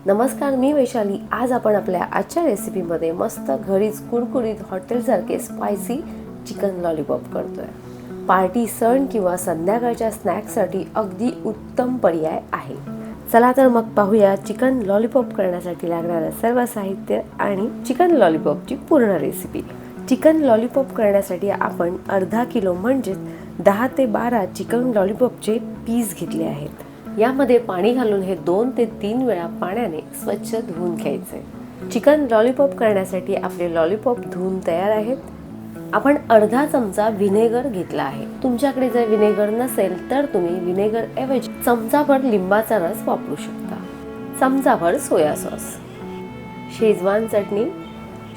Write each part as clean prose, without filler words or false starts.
नमस्कार, मी वैशाली। आज आपण आपल्या आजच्या रेसिपीमध्ये मस्त घरीच कुरकुरीत हॉटेलसारखे स्पायसी चिकन लॉलीपॉप करतोय। पार्टी, सण किंवा संध्याकाळच्या स्नॅक्ससाठी अगदी उत्तम पर्याय आहे। चला तर मग पाहूया चिकन लॉलीपॉप करण्यासाठी लागणारं सर्व साहित्य आणि चिकन लॉलीपॉपची पूर्ण रेसिपी। चिकन लॉलीपॉप करण्यासाठी आपण अर्धा किलो म्हणजे 10 ते 12 चिकन लॉलीपॉपचे पीस घेतले आहेत। यामध्ये पाणी घालून हे 2 ते 3 वेळा पाण्याने स्वच्छ धुवून घ्यायचे। चिकन लॉलीपॉप करण्यासाठी आपले लॉलीपॉप धुवून तयार आहेत। आपण अर्धा चमचा व्हिनेगर घेतला आहे। तुमच्याकडे जर व्हिनेगर नसेल तर तुम्ही व्हिनेगर ऐवजी चमचाभर लिंबाचा रस वापरू शकता। चमचाभर सोया सॉस, शेजवान चटणी।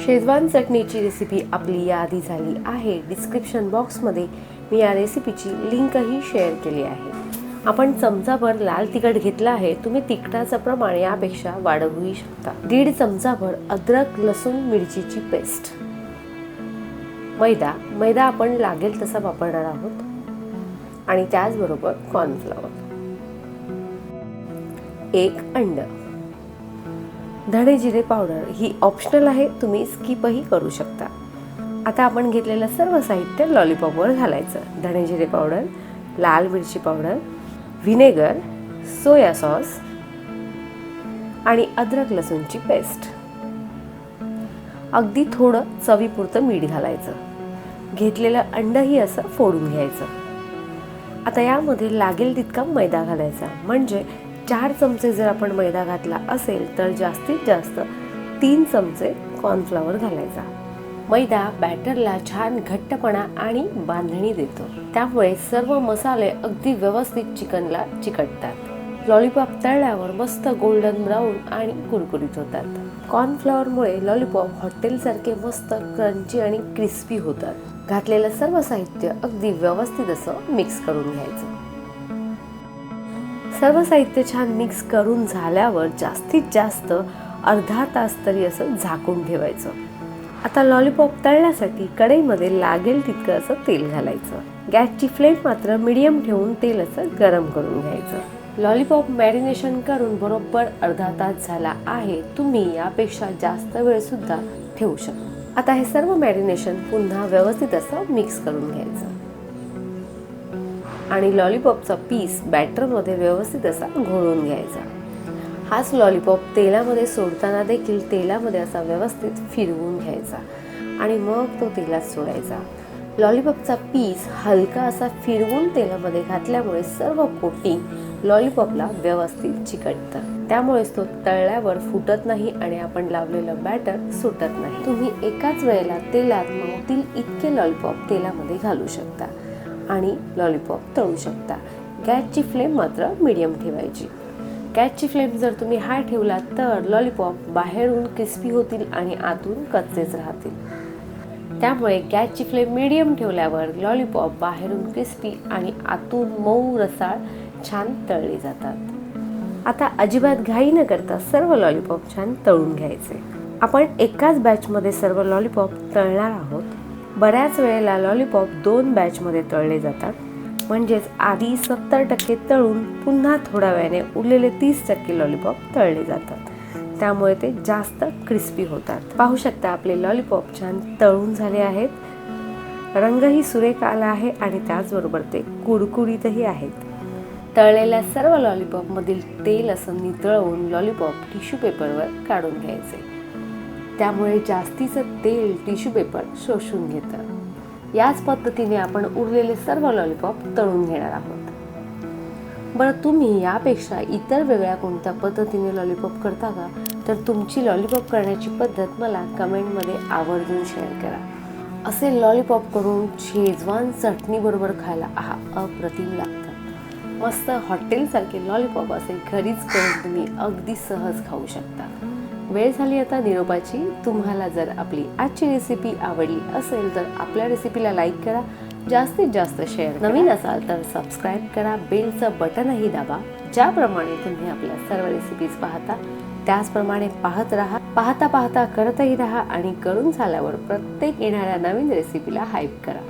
शेजवान चटणीची रेसिपी आपली याआधी झाली आहे। डिस्क्रिप्शन बॉक्समध्ये मी या रेसिपीची लिंकही शेअर केली आहे। आपण चमचाभर लाल तिखट घेतला आहे। तुम्ही तिखटाचं प्रमाण यापेक्षा वाढवूही शकता। 1.5 चमचाभर अद्रक लसूण मिरचीची पेस्ट। मैदा आपण लागेल तसा वापरणार आहोत आणि त्याचबरोबर कॉर्नफ्लॉवर, 1 अंड। धणे जिरे पावडर ही ऑप्शनल आहे, तुम्ही स्किपही करू शकता। आता आपण घेतलेलं सर्व साहित्य लॉलीपॉपवर घालायचं। धणे जिरे पावडर, लाल मिरची पावडर, व्हिनेगर, सोया सॉस आणि अद्रक लसूणची पेस्ट। अगदी थोडं चवीपुरतं मीठ घालायचं। घेतलेलं अंडही असं फोडून घ्यायचं। आता यामध्ये लागेल तितका मैदा घालायचा। म्हणजे 4 चमचे जर आपण मैदा घातला असेल तर जास्तीत जास्त 3 चमचे कॉर्नफ्लॉवर घालायचा। मैदा बॅटरला छान घट्टपणा आणि बांधणी देतो, त्यामुळे सर्व मसाले अगदी व्यवस्थित चिकनला चिकटतात। लॉलीपॉप तळल्यावर मस्त गोल्डन ब्राऊन आणि कुरकुरीत होतात। कॉर्नफ्लॉवरमुळे लॉलीपॉप हॉटेलसारखे मस्त क्रंची आणि क्रिस्पी होतात। घातलेलं सर्व साहित्य अगदी व्यवस्थित असं मिक्स करून घ्यायचं। सर्व साहित्य छान मिक्स करून झाल्यावर जास्तीत जास्त अर्धा तास तरी असं झाकून ठेवायचं। आता लॉलीपॉप तळण्यासाठी कढईमध्ये लागेल तितकं असं तेल घालायचं। गॅसची फ्लेम मात्र मीडियम ठेवून तेल असं गरम करून घ्यायचं। लॉलीपॉप मॅरिनेशन करून बरोबर अर्धा तास झाला आहे। तुम्ही यापेक्षा जास्त वेळ सुद्धा ठेवू शकता। आता हे सर्व मॅरिनेशन पुन्हा व्यवस्थित असं मिक्स करून घ्यायचं आणि लॉलीपॉपचा पीस बॅटरमध्ये व्यवस्थित असा घोळून घ्यायचा। हाच लॉलीपॉप तेलामध्ये सोडताना देखील तेलामध्ये असा व्यवस्थित फिरवून घ्यायचा आणि मग तो तेलात सोडायचा। लॉलीपॉपचा पीस हलका असा फिरवून तेलामध्ये घातल्यामुळे सर्व कोटिंग लॉलीपॉपला व्यवस्थित चिकटतं, त्यामुळेच तो तळल्यावर फुटत नाही आणि आपण लावलेलं बॅटर सुटत नाही। तुम्ही एकाच वेळेला तेलात मावतील इतके लॉलीपॉप तेलामध्ये घालू शकता आणि लॉलीपॉप तळू शकता। गॅसची फ्लेम मात्र मीडियम ठेवायची। गॅसची फ्लेम जर तुम्ही हाय ठेवला तर लॉलीपॉप बाहेरून क्रिस्पी होतील आणि आतून कच्चेच राहतील। त्यामुळे गॅसची फ्लेम मीडियम ठेवल्यावर लॉलीपॉप बाहेरून क्रिस्पी आणि आतून मऊ रसाळ छान तळले जातात। आता अजिबात घाई न करता सर्व लॉलीपॉप छान तळून घ्यायचे। आपण एकाच बॅचमध्ये सर्व लॉलीपॉप तळणार आहोत। बऱ्याच वेळेला लॉलीपॉप 2 बॅचमध्ये तळले जातात, म्हणजेच आधी 70% तळून पुन्हा थोड्या वेळाने उरलेले 30% लॉलीपॉप तळले जातात, त्यामुळे ते जास्त क्रिस्पी होतात। पाहू शकता आपले लॉलीपॉप छान तळून झाले आहेत। रंगही सुरेख आला आहे आणि त्याचबरोबर ते कुरकुरीतही आहेत। तळलेल्या सर्व लॉलीपॉप मधील तेल असं नितळवून लॉलीपॉप टिश्यू पेपरवर काढून घ्यायचे, त्यामुळे जास्तीचं तेल टिश्यू पेपर शोषून घेतं। याच पद्धतीने आपण उरलेले सर्व लॉलीपॉप तळून घेणार आहोत। बरं, तुम्ही यापेक्षा इतर वेगळ्या कोणत्या पद्धतीने लॉलीपॉप करता का? तर तुमची लॉलीपॉप करण्याची पद्धत मला कमेंटमध्ये आवर्जून शेअर करा। असे लॉलीपॉप करून शेजवान चटणी बरोबर खायला अप्रतिम लागतात। मस्त हॉटेलसारखे लॉलीपॉप असे घरीच करून तुम्ही अगदी सहज खाऊ शकता। वेळ झाली आता निरोपाची। तुम्हाला जर आपली आजची रेसिपी आवडली असेल तर आपल्या रेसिपीला लाईक करा, जास्तीत जास्त शेअर। नवीन असाल तर सबस्क्राईब करा, बेलचं बटनही दाबा। ज्याप्रमाणे तुम्ही आपल्या सर्व रेसिपीज पाहता त्याचप्रमाणे पाहत राहा। पाहता पाहता करतही राहा आणि करून झाल्यावर प्रत्येक येणाऱ्या नवीन रेसिपीला हाईप करा।